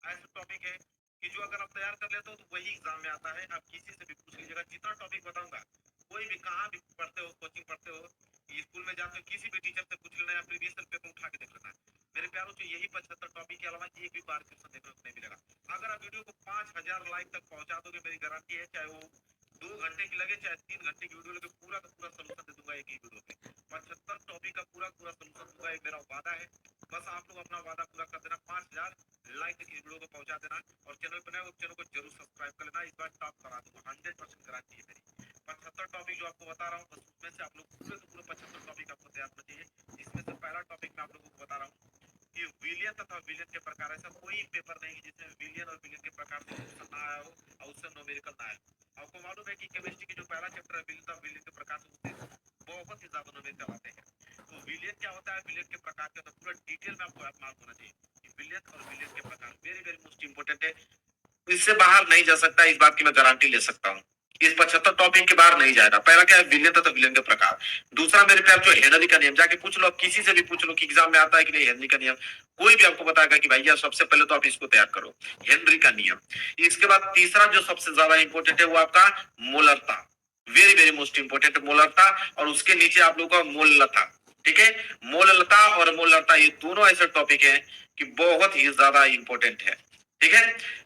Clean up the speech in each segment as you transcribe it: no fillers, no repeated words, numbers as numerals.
ऐसा टॉपिक है कि जो अगर आप तैयार कर लेते हो तो वही एग्जाम में आता है। आप किसी से भी पूछ लीजिएगा, जितना टॉपिक बताऊंगा, कोई भी कहाँ भी पढ़ते हो, कोचिंग पढ़ते हो, स्कूल में जाते हो, किसी भी टीचर से पूछ लेना या प्रीवियस पेपर उठा के देख लेना। मेरे प्यारों से यही 75 टॉपिक के अलावा एक भी बार क्वेश्चन देखने को नहीं मिलेगा। अगर आप वीडियो को 5000 लाइक तक पहुंचा दोगे, मेरी गारंटी है, चाहे वो 2 घंटे की लगे चाहे 3 घंटे की वीडियो लगे, पूरा का पूरा सोल्यूशन दे दूंगा एक ही वीडियो पे। 75 टॉपिक का पूरा पूरा सोल्यूशन दूंगा, एक मेरा वादा है। बस आप लोग अपना वादा पूरा कर देना, 5000 लाइक तक इस वीडियो को पहुंचा देना, और चैनल पर नए हो चैनल को जरूर सब्सक्राइब कर लेना। इस बार टॉप करा दूंगा, 100% गारंटी है मेरी। 75 टॉपिक जो आपको बता रहा हूँ, बस उसमें से आप लोग पूरे के पूरे 75 टॉपिक आपको तैयार होना चाहिए। जिसमें से पहला टॉपिक मैं आप लोगों को बता रहा हूँ कि विलियन तथा विलियन के प्रकार। ऐसा कोई पेपर नहीं जिसमें विलियन और विलियन के प्रकार से क्वेश्चन ना आया हो और उससे न्यूमेरिकल ना आया हो। आपको मालूम है कि केमिस्ट्री की जो पहला चैप्टर है विलियन तथा विलियन के प्रकार से, उससे बहुत ही ज्यादा न्यूमेरिकल आते हैं। तो विलियन क्या होता है, विलियन के प्रकार के अंदर पूरा डिटेल में आपको मालूम होना चाहिए कि विलियन और विलियन के प्रकार वेरी वेरी मोस्ट इंपोर्टेंट है। इससे बाहर नहीं जा सकता, इस बात की मैं गारंटी ले सकता हूँ। इस 75 टॉपिक के बाहर नहीं जाएगा। पहला क्या है, विलियन तथा विलियन के प्रकार। दूसरा मेरे प्यार जो हेनरी का नियम, जाके पूछ लो, किसी से भी पूछ लो कि एग्जाम में आता है कि नहीं हेनरी का नियम, कोई भी आपको बताएगा कि भैया सबसे पहले तो आप इसको तैयार करो, हेनरी का नियम। इसके बाद तीसरा जो सबसे ज्यादा इंपॉर्टेंट है वो आपका मोलरता, वेरी वेरी मोस्ट इंपोर्टेंट मोलरता, और उसके नीचे आप लोगों का मोललता। ठीक है, मोललता और मोलरता ये दोनों ऐसे टॉपिक हैं कि बहुत ही ज्यादा इंपॉर्टेंट है। ठीक है,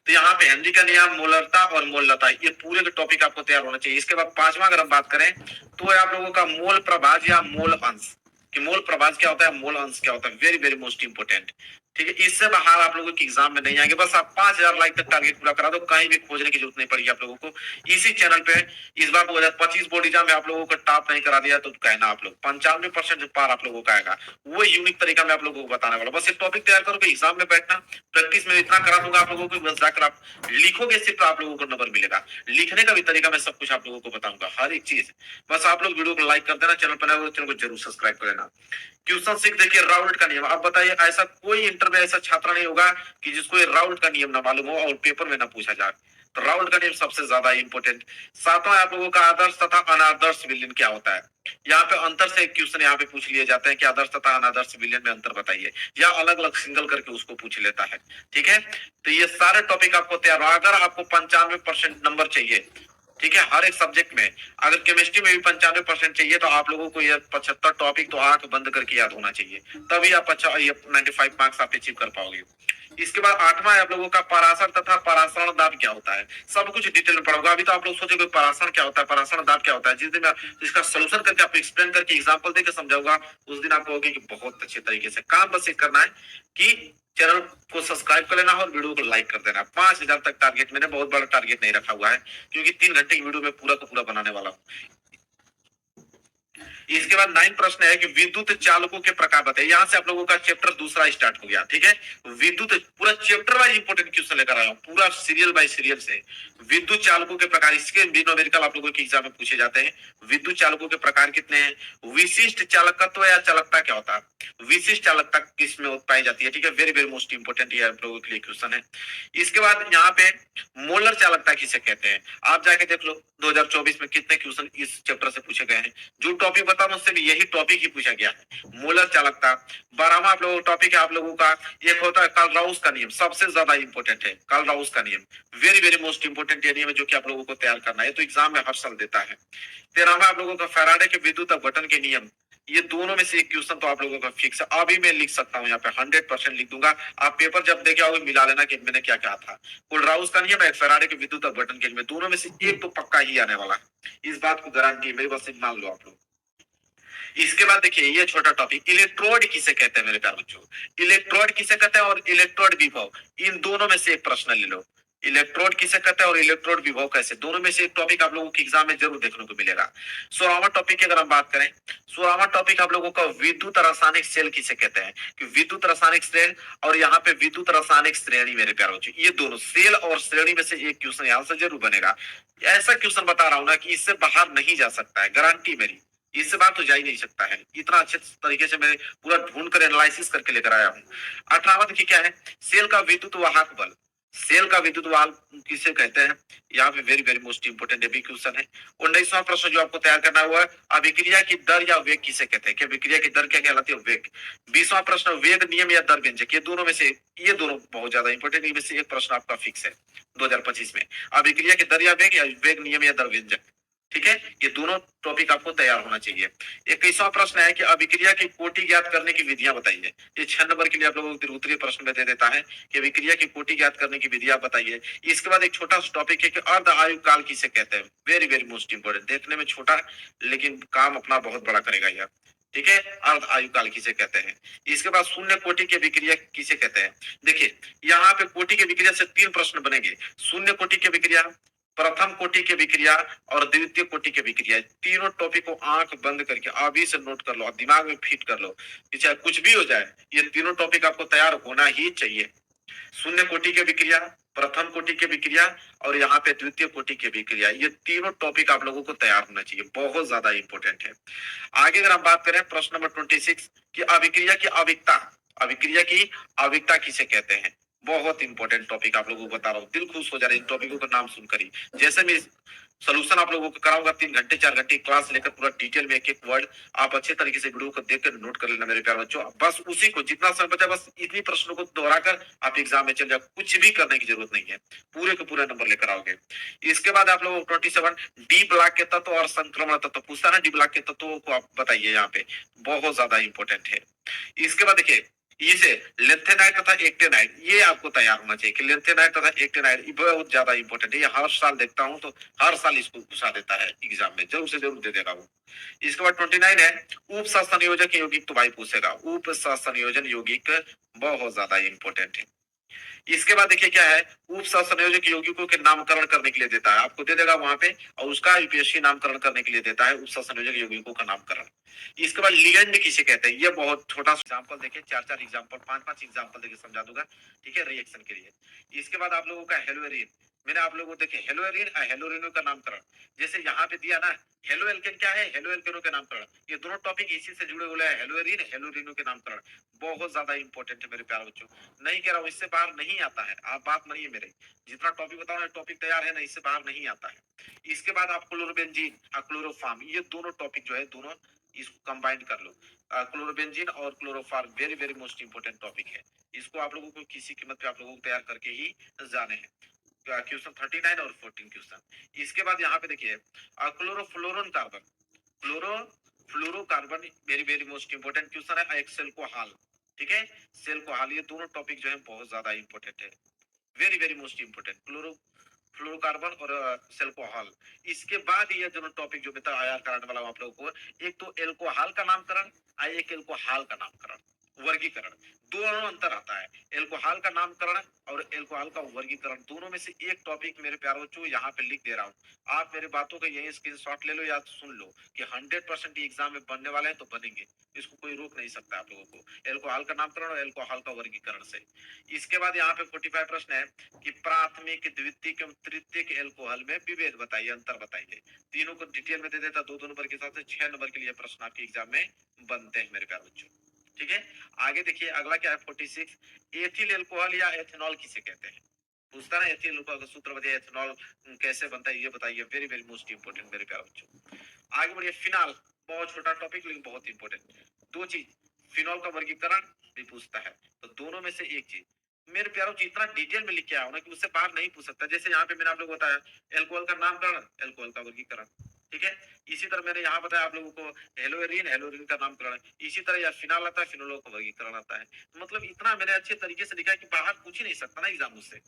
तो यहाँ पे हेनरी का नियम, मोलरता और मोललता, ये पूरे के टॉपिक आपको तैयार होना चाहिए। इसके बाद पांचवा अगर हम बात करें तो है आप लोगों का मोल प्रभाज या मोल अंश, कि मोल प्रभाज क्या होता है, मोल अंश क्या होता है, वेरी वेरी मोस्ट इंपोर्टेंट। ठीक है, इससे बाहर आप लोगों के एग्जाम में नहीं आएंगे। बस आप 5000 लाइक तक टारगेट पूरा करा दो, कहीं भी खोजने की जरूरत नहीं पड़ेगी आप लोगों को। इसी चैनल पे इस बार 2025 बोर्ड एग्जाम में आप लोगों को टॉप नहीं करा दिया तो कहना आप लोग 95% जो पार आप लोगों का आएगा, वो यूनिक तरीका में आप लोगों को बताने वाला। बस ये टॉपिक तैयार करोगे, एग्जाम में बैठना, प्रैक्टिस में इतना करा दूंगा आप लोगों को, बस जाकर आप लिखोगे सिर्फ, आप लोगों को नंबर मिलेगा। लिखने का भी तरीका मैं सब कुछ आप लोगों को बताऊंगा, हर एक चीज। बस आप लोग वीडियो को लाइक कर देना, चैनल पर नए हो चैनल को जरूर सब्सक्राइब कर लेना। क्वेश्चन सीख देखिए, राउल्ट का नियम। अब बताइए, ऐसा कोई इंटर में ऐसा छात्र नहीं होगा कि जिसको ये राउल्ट का नियम ना मालूम हो और पेपर में ना पूछा जाए। तो राउल्ट का नियम सबसे ज्यादा इंपॉर्टेंट। सातवां आप लोगों का आदर्श तथा अनादर्श विलयन क्या होता है। यहाँ पे अंतर से एक क्वेश्चन यहाँ पे पूछ लिए जाते हैं कि आदर्श तथा अनादर्श विलयन में अंतर बताइए, या अलग अलग सिंगल करके उसको पूछ लेता है। ठीक है, तो ये सारे टॉपिक आपको तैयार हो। अगर आपको 95% नंबर चाहिए, ठीक है, हर एक सब्जेक्ट में, अगर केमिस्ट्री में भी 95% चाहिए, तो आप लोगों को ये 75 टॉपिक तो आंख बंद करके याद होना चाहिए, तभी आप अच्छा 95 मार्क्स आप अचीव कर पाओगे। इसके बाद आठवां है आप लोगों का पराशर तथा परासरण दाब क्या होता है। सब कुछ डिटेल में पढ़ूंगा। अभी तो आप लोग सोचोगे पराशर क्या होता है, परासरण दाब क्या होता है। जिस दिन मैं इसका सोल्यूशन करके आपको एक्सप्लेन करके एग्जांपल देकर समझाऊंगा, उस दिन आप कहोगे कि बहुत अच्छे तरीके से। काम बस एक करना है कि चैनल को सब्सक्राइब कर लेना और वीडियो को लाइक कर देना। 5000 तक टारगेट, मैंने बहुत बड़ा टारगेट नहीं रखा हुआ है, क्योंकि 3 घंटे की वीडियो में पूरा का पूरा बनाने वाला हूँ। इसके बाद 9 प्रश्न है कि विद्युत चालकों के प्रकार बताइए। यहाँ से आप लोगों का चैप्टर दूसरा स्टार्ट हो गया। ठीक है, विद्युत पूरा चैप्टर वाइज इंपोर्टेंट क्वेश्चन लेकर आया हूँ, पूरा सीरियल बाय सीरियल से। विद्युत चालकों के प्रकार, इसके भी न्यूमेरिकल आप लोगों के एग्जाम में पूछे जाते हैं। विद्युत चालकों के प्रकार कितने हैं, विशिष्ट चालकत्व या चालकता क्या होता है, विशिष्ट चालकता किसमें पाई जाती है। ठीक है, वेरी वेरी मोस्ट इंपोर्टेंट ये आप लोगों के लिए क्वेश्चन है। इसके बाद यहाँ पे मोलर चालकता किसे कहते हैं, आप जाके देख लो 2024 में कितने क्वेश्चन इस चैप्टर से पूछे गए हैं। जो टॉपिक बता मुझसे भी यही टॉपिक ही पूछा गया है, मोलर चालकता। 12वां आप लोगों का टॉपिक है आप लोगों का, एक होता है कार्ल राउस का नियम, सबसे ज्यादा इंपॉर्टेंट है कार्ल राउस का नियम, वेरी वेरी मोस्ट इंपोर्टेंट ये नियम है जो कि आप लोगों को तैयार करना है, तो एग्जाम में हर साल देता है। 13वां आप लोगों का फैराडे के विद्युत अपघटन के नियम। ये दोनों में से एक क्वेश्चन तो आप लोगों का फिक्स है, अभी मैं लिख सकता हूँ यहाँ पे 100% लिख दूंगा। आप पेपर जब देखे आओगे मिला लेना कि मैंने क्या कहा था। कुल राउस का नियम है, फैराडे के विद्युत अपघटन के नियम, दोनों में से एक तो पक्का ही आने वाला है, इस बात को गारंटी मेरी, बस मान लो आप लोग। इसके बाद देखिए ये छोटा टॉपिक, इलेक्ट्रोड किसे कहते हैं मेरे प्यारे बच्चों, इलेक्ट्रोड किसे कहते हैं और इलेक्ट्रोड विभव, इन दोनों में से एक प्रश्न ले लो। इलेक्ट्रोड किसे कहते हैं और इलेक्ट्रोड विभव कैसे, दोनों में से एक टॉपिक आप लोगों के एग्जाम में जरूर देखने को मिलेगा। 16वां टॉपिक की अगर हम बात करें, 16वां टॉपिक आप लोगों का विद्युत रासायनिक सेल किसे कहते हैं, कि विद्युत रासायनिक सेल और यहाँ पे विद्युत रासायनिक श्रेणी मेरे प्यारे बच्चों, ये दोनों सेल और श्रेणी में से एक क्वेश्चन यहाँ से जरूर बनेगा। ऐसा क्वेश्चन बता रहा हूं ना कि इससे बाहर नहीं जा सकता है, गारंटी मेरी, इससे बात तो जा ही नहीं सकता है। इतना अच्छे तरीके से मैं पूरा ढूंढ कर एनालिसिस करके लेकर आया हूँ। 18वां देखिए क्या है, सेल का विद्युत वाहक बल। सेल का विद्युत वाल्व किसे कहते हैं? यहाँ पे वेरी वेरी मोस्ट इंपोर्टेंट ये भी क्वेश्चन है। 19वां प्रश्न जो आपको तैयार करना हुआ है, अभिक्रिया की दर या वेग किसे कहते हैं? कि अभिक्रिया की दर क्या कहलाती है? वेग। 20वां प्रश्न, वेग नियम या दर व्यंजक, ये दोनों में से, ये दोनों बहुत ज्यादा इंपोर्टेंट, इनमें से एक प्रश्न आपका फिक्स है 2025 में। अभिक्रिया की दर या वेग नियम या दर व्यंजक, ठीक है, ये दोनों टॉपिक आपको तैयार होना चाहिए। 21वां प्रश्न है कि अभिक्रिया की कोटि ज्ञात करने की विधियां बताइए। ये 6 नंबर के लिए आप लोगों को उत्तरीय प्रश्न में दे देता है कि अभिक्रिया की कोटि ज्ञात करने की विधियां बताइए। इसके बाद एक छोटा सा टॉपिक है कि अर्ध आयु काल किसे कहते हैं? वेरी वेरी मोस्ट इंपोर्टेंट, देखने में छोटा लेकिन काम अपना बहुत बड़ा करेगा यह, ठीक है। अर्ध आयु काल किसे कहते हैं? इसके बाद शून्य कोटि की विक्रिया किसे कहते हैं? देखिए यहाँ पे कोटि की विक्रिया से 3 प्रश्न बनेंगे। शून्य कोटि की विक्रिया, प्रथम कोटि की विक्रिया और द्वितीय कोटि की विक्रिया, तीनों टॉपिक को आंख बंद करके अभी से नोट कर लो और दिमाग में फिट कर लो कि चाहे कुछ भी हो जाए, ये तीनों टॉपिक आपको तैयार होना ही चाहिए। शून्य कोटि की विक्रिया, प्रथम कोटि की विक्रिया और यहाँ पे द्वितीय कोटि की विक्रिया, ये तीनों टॉपिक आप लोगों को तैयार होना चाहिए, बहुत ज्यादा इंपॉर्टेंट है। आगे अगर हम बात करें प्रश्न नंबर 26 की अभिक्रिया की अविकता, अभिक्रिया की अविकता किसे कहते हैं? बहुत इंपॉर्टेंट टॉपिक आप लोगों को बता रहा हूँ, दिल खुश हो जा रहा है इन टॉपिकों का नाम सुनकर ही। जैसे मैं सोल्यूशन आप लोगों को कराऊंगा 3 घंटे 4 घंटे क्लास लेकर पूरा डिटेल में एक एक वर्ड आप अच्छे तरीके से वीडियो को देखकर नोट कर लेना मेरे प्यारे बच्चों। बस उसी को जितना समय बचा बस इन्हीं प्रश्नों को दोहराकर आप एग्जाम में चल जाओ, कुछ भी करने की जरूरत नहीं है, पूरे के पूरे नंबर लेकर आओगे। इसके बाद आप लोगों को 27 डी ब्लॉक के तत्व और संक्रमण तत्व पूछता है, डी ब्लॉक के तत्वों को आप बताइए, यहाँ पे बहुत ज्यादा इंपॉर्टेंट है। इसके बाद देखिए इसे लेंथेनाइट तथा एक्टेनाइट, ये आपको तैयार होना चाहिए कि लेंथेनाइट तथा एक्टेनाइट बहुत ज्यादा इंपॉर्टेंट है, ये हर साल देखता हूं तो हर साल इसको पूछा देता है एग्जाम में, जरूर से जरूर दे देगा वो। इसके बाद 29 है उप संयोजक यौगिक, तो भाई पूछेगा उप संयोजन यौगिक, बहुत ज्यादा इंपॉर्टेंट है। इसके बाद देखिए क्या है, उप संयोजक यौगिकों के नामकरण करने के लिए देता है, आपको दे देगा वहां पे, और उसका यूपीएससी नामकरण करने के लिए देता है उप संयोजक यौगिकों का नामकरण। इसके बाद लिगेंड किसे कहते हैं? ये बहुत छोटा एग्जांपल देखिए, 4 एग्जांपल 5 एग्जांपल देके समझा दूंगा, ठीक है, रिएक्शन के लिए। इसके बाद आप लोगों का हेलोएरिन, मैंने आप लोगों को देखे हेलोएरिन हेलोरिनो का नामकरण, जैसे यहाँ पे दिया ना, हेलो एल्केन क्या है, हेलो एल्केनो के नामकरण, ये दोनों टॉपिक इसी से जुड़े हुए हैं, हेलोएरिन हेलोरिनो के नामकरण, बहुत ज्यादा इंपॉर्टेंट है मेरे प्यारे बच्चों। नहीं कह रहा हूँ इससे बाहर नहीं आता है, आप बात मानिए मेरे, जितना टॉपिक बता रहा हूँ टॉपिक तैयार है ना, इससे बाहर नहीं आता है। इसके बाद आप क्लोरोबेंजीन और क्लोरोफार्म, ये दोनों टॉपिक जो है दोनों इसको कंबाइन कर लो। क्लोरोबेंजीन और chloroform very very most important topic है, इसको आप लोगों को किसी कीमत पे आप लोगों को तैयार करके ही जाने हैं। क्वेश्चन 39 और 14 क्वेश्चन। इसके बाद यहाँ पे देखिए chlorofluorocarbon, chloro fluorocarbon very very most important question है। एक सेल को हाल, ठीक है, सेल को हाल, ये दोनों टॉपिक जो है बहुत ज्यादा इंपोर्टेंट है, very very most important, chloro fluorocarbon और सेल्कोहॉल। इसके बाद ये दोनों टॉपिक जो मैं तैयार कराने वाला हूँ आप लोगों को, एक तो एल्कोहल का नामकरण और एक एल्कोहल का नामकरण, वर्गीकरण, दोनों अंतर आता है, एल्कोहल का नामकरण और एल्कोहल का वर्गीकरण, दोनों में से एक टॉपिक मेरे प्यारे बच्चों यहाँ पे लिख दे रहा हूँ, आप मेरे बातों का यही स्क्रीनशॉट ले लो या सुन लो कि 100% एग्जाम में बनने वाले हैं तो बनेंगे, इसको कोई रोक नहीं सकता आप लोगों को, एल्कोहल का नामकरण और एल्कोहल का वर्गीकरण से। इसके बाद यहाँ पे 45 प्रश्न है कि प्राथमिक द्वितीयक एवं तृतीयक एल्कोहल में विभेद बताइए, अंतर बताइए, तीनों को डिटेल में दे देता, 2 नंबर के हिसाब से 6 नंबर के लिए प्रश्न आपके एग्जाम में बनते हैं मेरे प्यारे बच्चों, ठीक है। आगे देखिए अगला क्या है 46, एथिल एल्कोहल या एथेनॉल किसे कहते हैं? पूछता ना एथिल एल्कोहल का सूत्र बताइए, एथेनॉल कैसे बनता है ये बताइए, वेरी वेरी मोस्ट इंपोर्टेंट मेरे प्यारे बच्चों। आगे बढ़िए फिनाल, बहुत छोटा टॉपिक लेकिन बहुत इंपोर्टेंट, दो चीज, फिनॉल का वर्गीकरण भी पूछता है, तो दोनों में से एक चीज मेरे प्यारों इतना डिटेल में लिख के आओ ना कि उससे बाहर नहीं पूछ सकता। जैसे यहाँ पे मैंने आप लोगों को बताया एल्कोहल का नामकरण, एल्कोहल का वर्गीकरण, ठीक है। इसी तरह मैंने यहाँ बताया आप लोगों को हेलोरिन, हेलोरिन का नामकरण, इसी तरह यार फिनाल आता है, फिनोल का वर्गीकरण आता है, मतलब इतना मैंने अच्छे तरीके से लिखा है कि बाहर पूछ ही नहीं सकता ना एग्जाम उससे।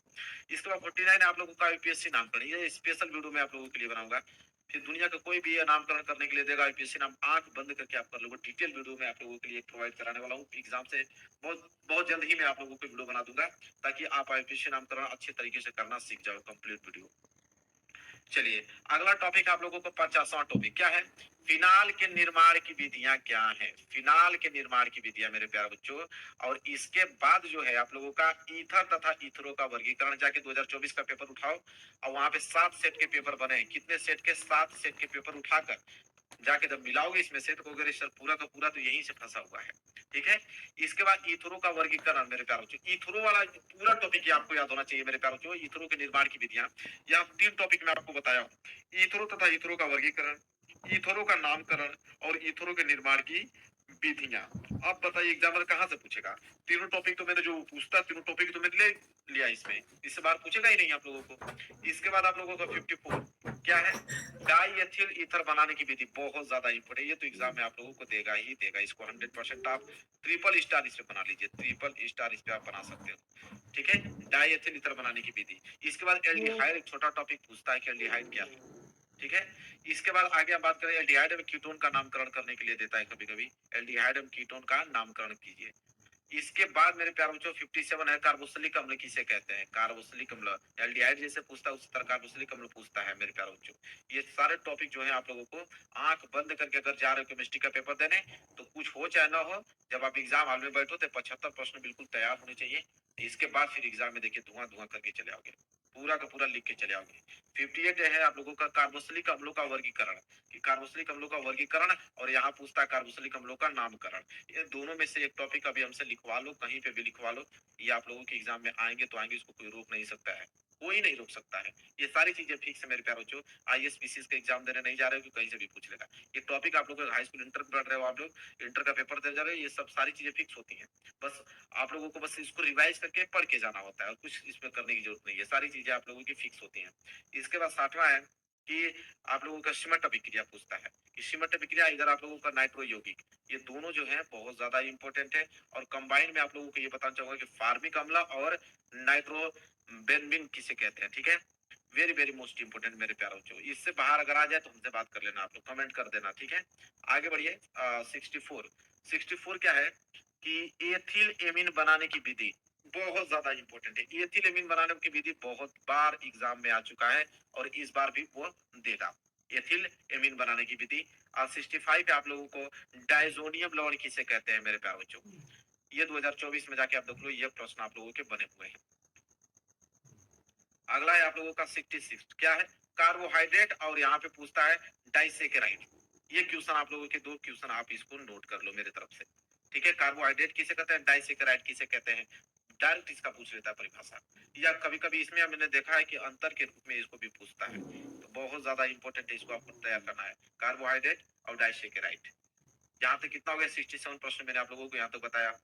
इसके बाद 49 आप लोगों का यूपीएससी नामकरण, ये स्पेशल वीडियो में आप लोगों के लिए बनाऊंगा, फिर दुनिया का कोई भी ये नामकरण करने के लिए देगा यूपीएससी नाम, आंख बंद करके आप कर लोगे, डिटेल वीडियो में आप लोगों के लिए प्रोवाइड कराने वाला हूँ एग्जाम से बहुत बहुत जल्द ही मैं आप लोगों को वीडियो बना दूंगा, ताकि आप यूपीएससी नामकरण अच्छे तरीके से करना सीख जाओ, कंप्लीट वीडियो। चलिए अगला टॉपिक आप लोगों को 50वां टॉपिक क्या है, फिनाल के निर्माण की विधियां क्या है, फिनाल के निर्माण की विधियां मेरे प्यारे बच्चों। और इसके बाद जो है आप लोगों का ईथर तथा ईथरो का वर्गीकरण, जाके 2024 का पेपर उठाओ और वहां पे 7 सेट के पेपर बने, कितने सेट के, 7 सेट के पेपर उठाकर जाके जब मिलाओगे इसमें से तो कहोगे सर पूरा का पूरा तो यहीं से फंसा हुआ है, ठीक है। इसके बाद ईथरो का वर्गीकरण मेरे प्यारों बच्चों, ईथरो वाला पूरा टॉपिक ही आपको याद होना चाहिए मेरे प्यारों बच्चों। ईथरो के निर्माण की विधियां, यह 3 टॉपिक मैं आपको बताया हूँ, ईथरो तथा ईथरो का वर्गीकरण, ईथरो का नामकरण और ईथरो के निर्माण की विधियां। अब बताइए एग्जामिनर कहाँ से पूछेगा? तीनों टॉपिक तो मैंने जो पूछता है, तीनों टॉपिक तो मैंने ले लिया इसमें, इससे बार पूछेगा ही नहीं आप लोगों को। इसके बाद आप लोगों का 54 क्या है? डाई एथिल ईथर बनाने की विधि, बहुत ज्यादा इंपॉर्टेंट, ये तो एग्जाम में आप लोगों को देगा ही देगा। इसको 100% आप ट्रिपल स्टार इस पे बना लीजिए, ट्रिपल स्टार इस पे आप बना सकते हो। ठीक है, डाई एथिल ईथर बनाने की विधि। इसके बाद एल्डिहाइड, एक छोटा टॉपिक पूछता है कि एल्डिहाइड क्या है। ठीक है। इसके बाद आगे हम बात करें, एल्डिहाइड एवं कीटोन का नामकरण करने के लिए देता है कभी कभी, एल्डिहाइड एवं कीटोन का नामकरण कीजिए। इसके बाद मेरे प्यारे बच्चों 57 है, कार्बोक्सिलिक अम्ल किसे कहते हैं? कार्बोक्सिलिक अम्ल, एल्डिहाइड जैसे पूछता है उसी तरह कार्बोक्सिलिक अम्ल पूछता है मेरे प्यारे बच्चों। ये सारे टॉपिक जो है आप लोगों को आंख बंद करके अगर जा रहे हो केमिस्ट्री का पेपर देने, तो कुछ हो चाहे ना हो, जब आप एग्जाम हॉल में बैठो तो 75 प्रश्न बिल्कुल तैयार होने चाहिए। इसके बाद फिर एग्जाम में देखिए धुआं धुआं करके चले आओगे, पूरा का पूरा लिख के चले आओगे। 58 है आप लोगों का कार्बोक्सिलिक अम्लों का वर्गीकरण, कि कार्बोक्सिलिक अम्लों का वर्गीकरण, और यहाँ पूछता है कार्बोक्सिलिक अम्लों का नामकरण। ये दोनों में से एक टॉपिक अभी हमसे लिखवा लो, कहीं पे भी लिखवा लो, ये आप लोगों के एग्जाम में आएंगे तो आएंगे, इसको कोई रोक नहीं सकता है, कोई नहीं रोक सकता है। ये सारी चीजें फिक्स है मेरे प्यारे बच्चों। आईएएस पीसीएस का एग्जाम देने नहीं जा रहे हो कि कहीं से भी पूछ लेगा। ये टॉपिक आप लोग हाई स्कूल इंटर पढ़ रहे हो, आप लोग इंटर का पेपर दे जा रहे हो, ये सब सारी चीजें फिक्स होती हैं। बस आप लोगों को बस इसको रिवाइज करके पढ़ के जाना होता है, और कुछ इसमें करने की जरूरत नहीं है, सारी चीजें आप लोगों की फिक्स होती हैं। इसके बाद 60वां है कि आप लोगों का शीमट अभिक्रिया पूछता है, कि शीमट अभिक्रिया इधर आप लोगों का नाइट्रो यौगिक, ये दोनों जो है बहुत ज्यादा इंपॉर्टेंट है। और कंबाइन में आप लोगों को ये बताना चाहूंगा कि फार्मिक अम्ल और नाइट्रो बेंजीन किसे कहते हैं। ठीक है, वेरी वेरी मोस्ट इंपोर्टेंट मेरे प्यारे बच्चों। इससे बाहर अगर आ जाए तो हमसे बात कर लेना, आप लोग कमेंट कर देना। ठीक है, आगे बढ़िए। 64 क्या है? कि एथिल एमीन बनाने की विधि, बहुत ज्यादा इंपॉर्टेंट है। एथिल एमीन बनाने की विधि बहुत बार एग्जाम में आ चुका है, और इस बार भी वो देगा, एथिल एमीन बनाने की विधि। और 65 पे आप लोगों को डायजोनियम लवण किसे कहते हैं मेरे प्यारे बच्चों, ये 2024 में जाके आप देख लो, ये प्रश्न आप लोगों के बने हुए हैं। अगला है आप लोगों का 66 क्या है? कार्बोहाइड्रेट, और यहाँ पे पूछता है डाइसेकेराइड। ये क्वेश्चन आप लोगों के 2 क्वेश्चन आप इसको नोट कर लो मेरे तरफ से। ठीक है, कार्बोहाइड्रेट किसे कहते हैं, डाइसेकेराइड किसे कहते हैं, डायरेक्ट इसका पूछ लेता है परिभाषा, या कभी कभी इसमें मैंने देखा है कि अंतर के रूप में इसको भी पूछता है। तो बहुत ज्यादा इंपॉर्टेंट है, इसको आपको तैयार करना है, कार्बोहाइड्रेट और डाइसेकेराइड। यहाँ तक कितना हो गया? 67 प्रश्न मैंने आप लोगों को यहाँ तक बताया।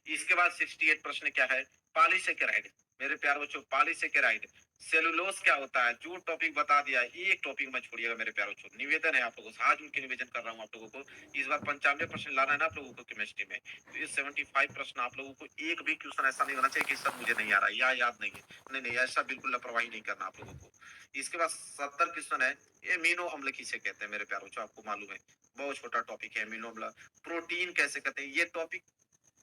इसके बाद 68 प्रश्न क्या है? पॉलीसेकेराइड। मेरे प्यारे बच्चों, पॉलीसेकेराइड, सेलुलोज क्या होता है, जो टॉपिक बता दिया है, एक टॉपिक मत छोड़िएगा मेरे प्यारे बच्चों। निवेदन है आप लोगों से, आज उनके निवेदन कर रहा हूँ आप लोगों को, इस बार 95 प्रश्न लाना है ना आप लोगों को केमिस्ट्री में, तो ये 75 प्रश्न आप लोगों को एक भी क्वेश्चन ऐसा नहीं होना चाहिए कि सर मुझे नहीं आ रहा है या याद नहीं है, नहीं नहीं, ऐसा बिल्कुल लापरवाही नहीं करना आप लोगों को। इसके बाद 70 क्वेश्चन है, ये मीनो अम्ल किसे कहते हैं मेरे प्यारे बच्चों, आपको मालूम है, बहुत छोटा टॉपिक है मीनो अम्ल। प्रोटीन कैसे कहते हैं, ये टॉपिक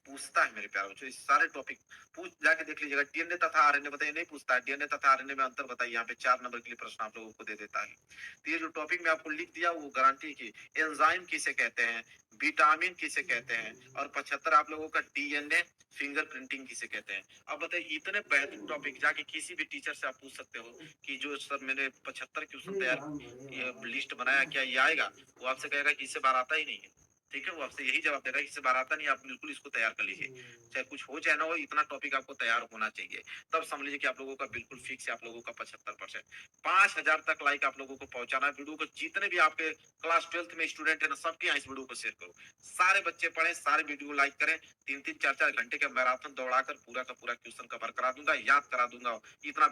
पूछता है मेरे प्यारे बच्चों, इस सारे टॉपिक पूछ जाके देख लीजिएगा। डीएनए तथा आरएनए बताइए, नहीं पूछता है, डीएनए तथा आरएनए में अंतर बताइए, यहाँ पे 4 नंबर के लिए प्रश्न आप लोगों को दे देता है। तो ये जो टॉपिक में आपको लिख दिया वो गारंटी की। एंजाइम किसे कहते हैं, विटामिन किसे कहते हैं, और 75 आप लोगों का डीएनए फिंगर प्रिंटिंग किसे कहते हैं। अब बताइए, इतने बेहतरीन टॉपिक जाके किसी भी टीचर से आप पूछ सकते हो कि जो सर मैंने 75 क्वेश्चन तैयार लिस्ट बनाया, क्या ये आएगा? वो आपसे कहेगा कि इससे बार आता ही नहीं है। ठीक है, वो आपसे यही जवाब देगा कि इससे बार आता नहीं, आप बिल्कुल इसको तैयार कर लीजिए, चाहे कुछ हो चाहे ना हो, इतना टॉपिक आपको तैयार होना चाहिए। तब समझ लीजिए कि आप लोगों का बिल्कुल फिक्स है, आप लोगों का 75%। 5000 तक लाइक आप लोगों को पहुंचाना है वीडियो को, जितने भी आपके क्लास 12th में स्टूडेंट है ना, सबके यहाँ इस वीडियो को शेयर करो, सारे बच्चे पढ़े, सारे वीडियो लाइक करें। 3-3 4-4 घंटे के मैराथन दौड़ाकर पूरा का पूरा क्वेश्चन कवर करा दूंगा, याद करा दूंगा, इतना